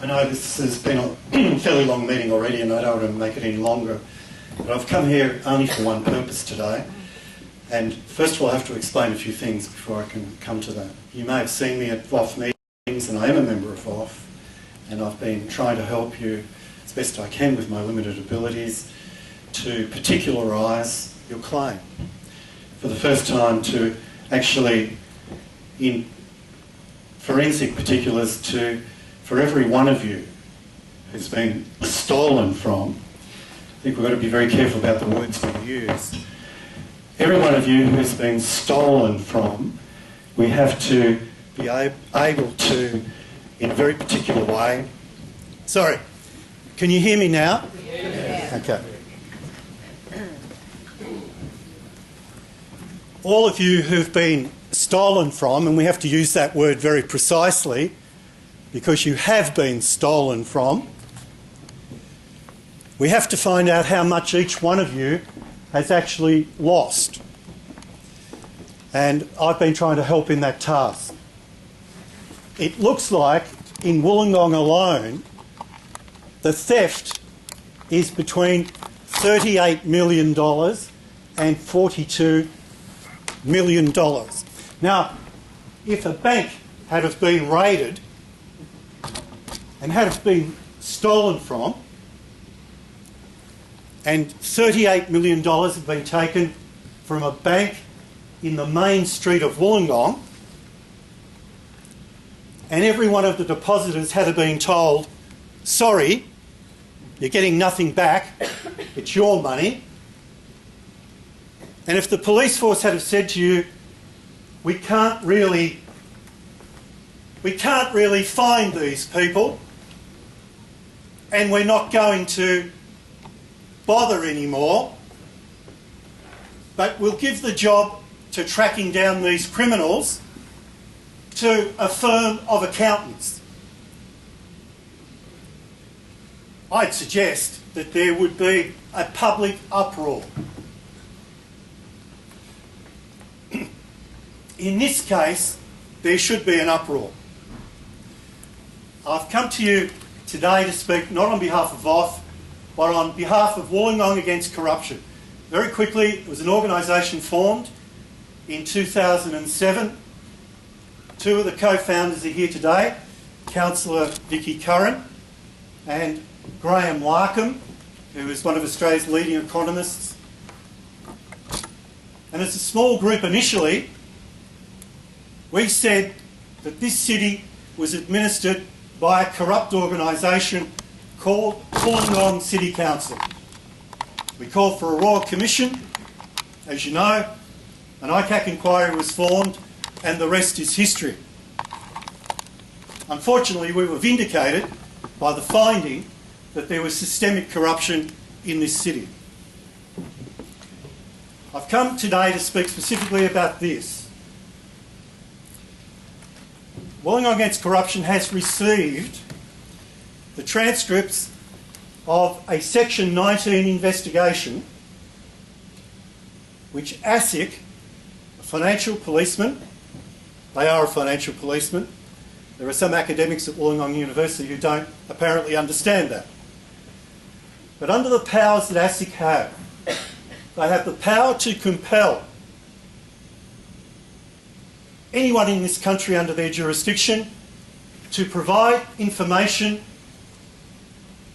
I know this has been a fairly long meeting already and I don't want to make it any longer, but I've come here only for one purpose today. And first of all, I have to explain a few things before I can come to that. You may have seen me at VOF meetings, and I am a member of VOF, and I've been trying to help you as best I can with my limited abilities to particularise your claim. For the first time, to actually, in forensic particulars, for every one of you who's been stolen from, I think we've got to be very careful about the words we use. Every one of you who's been stolen from, we have to be able to, in a very particular way... Sorry, can you hear me now? Yes. Okay. All of you who've been stolen from, and we have to use that word very precisely because you have been stolen from, we have to find out how much each one of you has actually lost. And I've been trying to help in that task. It looks like in Wollongong alone, the theft is between $38 million and $42 million. Now, if a bank had have been raided and had have been stolen from, and $38 million had been taken from a bank in the main street of Wollongong, and every one of the depositors had been told, sorry, you're getting nothing back, it's your money. And if the police force had have said to you, we can't really find these people, and we're not going to bother anymore, but we'll give the job to tracking down these criminals to a firm of accountants. I'd suggest that there would be a public uproar. In this case, there should be an uproar. I've come to you today to speak not on behalf of VOF, but on behalf of Wollongong Against Corruption. Very quickly, it was an organisation formed in 2007. Two of the co-founders are here today, Councillor Vicky Curran and Graham Larkham, who is one of Australia's leading economists. And as a small group initially, we said that this city was administered by a corrupt organisation called Wollongong City Council. We called for a Royal Commission. As you know, an ICAC inquiry was formed and the rest is history. Unfortunately, we were vindicated by the finding that there was systemic corruption in this city. I've come today to speak specifically about this. Wollongong Against Corruption has received the transcripts of a Section 19 investigation which ASIC, a financial policeman, they are a financial policeman. There are some academics at Wollongong University who don't apparently understand that. But under the powers that ASIC have, they have the power to compel anyone in this country under their jurisdiction to provide information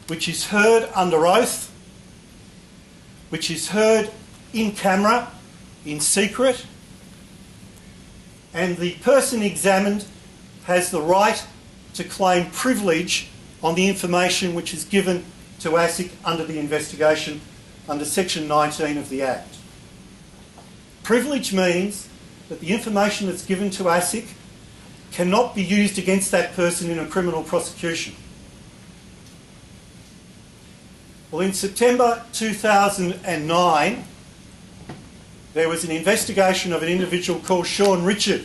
which is heard under oath, which is heard in camera, in secret, and the person examined has the right to claim privilege on the information which is given to ASIC under the investigation under Section 19 of the Act. Privilege means that the information that's given to ASIC cannot be used against that person in a criminal prosecution. Well, in September 2009, there was an investigation of an individual called Sean Richard,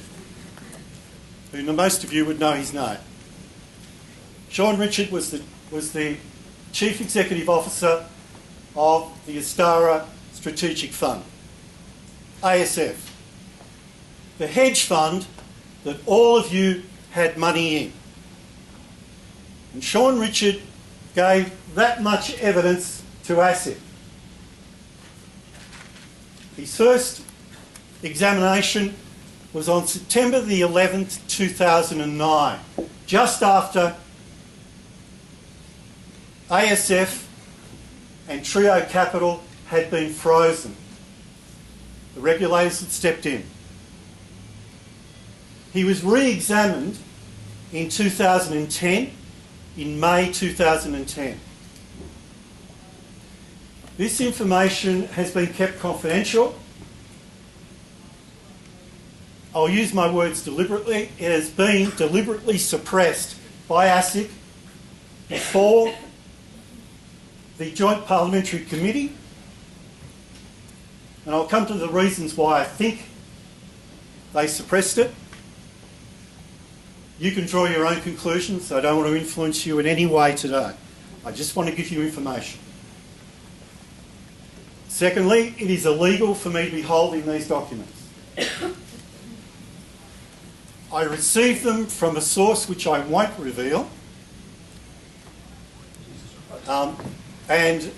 who most of you would know his name. Sean Richard was the Chief Executive Officer of the Astara Strategic Fund, ASF, the hedge fund that all of you had money in. And Sean Richard gave that much evidence to ASIC. His first examination was on September the 11th, 2009, just after ASF and Trio Capital had been frozen. The regulators had stepped in. He was re-examined in 2010, in May 2010. This information has been kept confidential. I'll use my words deliberately. It has been deliberately suppressed by ASIC before the Joint Parliamentary Committee, and I'll come to the reasons why I think they suppressed it. You can draw your own conclusions. I don't want to influence you in any way today. I just want to give you information. Secondly, it is illegal for me to be holding these documents. I received them from a source which I won't reveal. And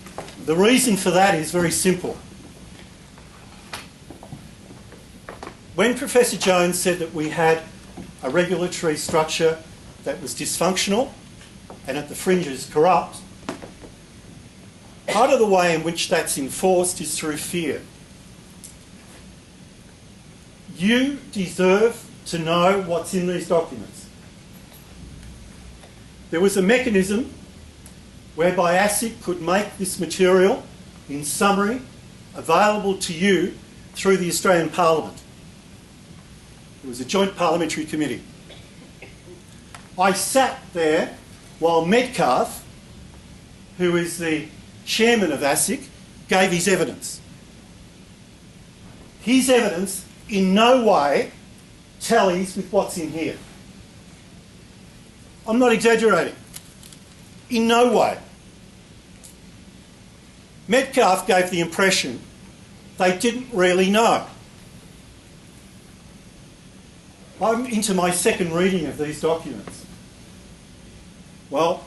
the reason for that is very simple. When Professor Jones said that we had a regulatory structure that was dysfunctional and at the fringes corrupt, part of the way in which that's enforced is through fear. You deserve to know what's in these documents. There was a mechanism whereby ASIC could make this material, in summary, available to you through the Australian Parliament. It was a joint parliamentary committee. I sat there while Metcalfe, who is the chairman of ASIC, gave his evidence. His evidence in no way tallies with what's in here. I'm not exaggerating. In no way. Metcalfe gave the impression they didn't really know. I'm into my second reading of these documents. Well,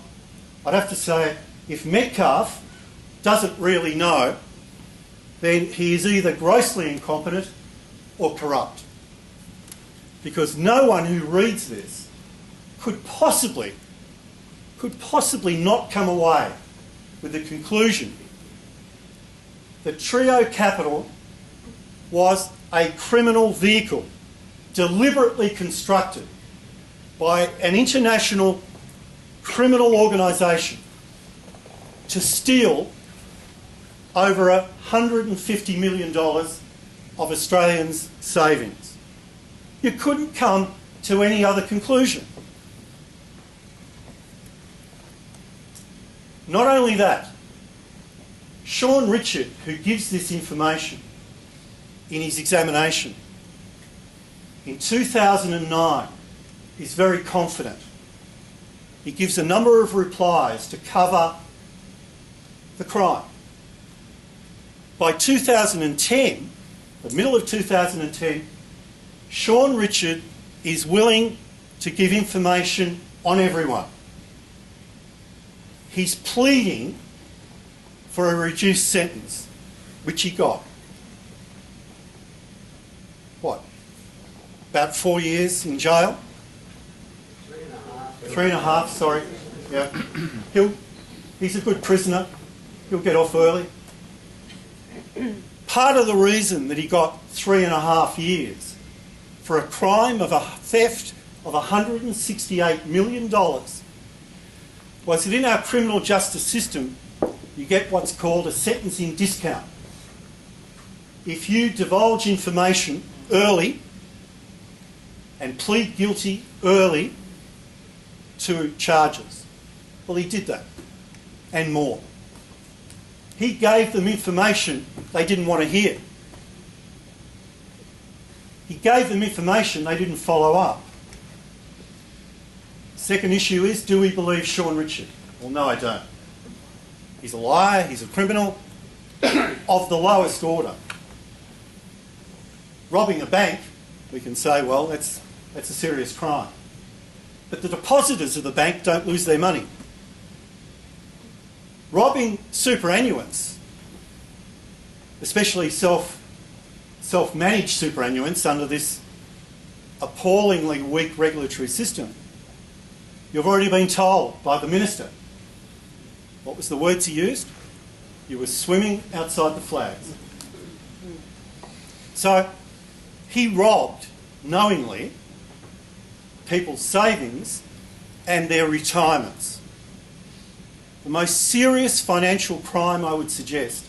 I'd have to say, if Metcalfe doesn't really know, then he is either grossly incompetent or corrupt. Because no one who reads this could possibly not come away with the conclusion that Trio Capital was a criminal vehicle deliberately constructed by an international criminal organisation to steal over $150 million of Australians' savings. You couldn't come to any other conclusion. Not only that, Sean Richard, who gives this information in his examination in 2009, is very confident. He gives a number of replies to cover the crime. By 2010, the middle of 2010, Sean Richard is willing to give information on everyone. He's pleading for a reduced sentence, which he got. What? About 4 years in jail? 3.5. 3.5, sorry. Yeah. He's a good prisoner. He'll get off early. Part of the reason that he got 3.5 years for a crime of a theft of $168 million was that in our criminal justice system, you get what's called a sentencing discount. If you divulge information early and plead guilty early to charges. Well, he did that, and more. He gave them information they didn't want to hear. He gave them information they didn't follow up. Second issue is, do we believe Sean Richard? Well, no, I don't. He's a liar, he's a criminal of the lowest order. Robbing a bank, we can say, well, that's a serious crime. but the depositors of the bank don't lose their money. Robbing superannuants, especially self-managed superannuants under this appallingly weak regulatory system. You've already been told by the Minister. What was the words he used? You were swimming outside the flags. So he robbed, knowingly, people's savings and their retirements. The most serious financial crime, I would suggest,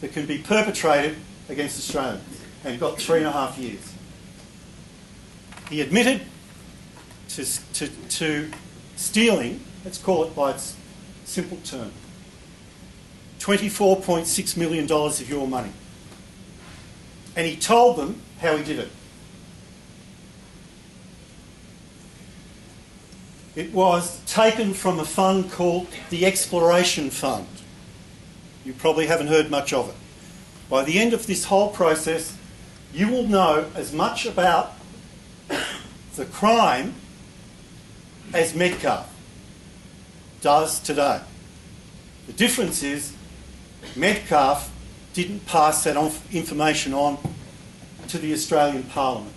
that can be perpetrated against Australians, and got 3.5 years. He admitted to stealing, let's call it by its simple term, $24.6 million of your money. And he told them how he did it. It was taken from a fund called the Exploration Fund. You probably haven't heard much of it. By the end of this whole process, you will know as much about the crime as Metcalfe does today. The difference is Metcalfe didn't pass that information on to the Australian Parliament.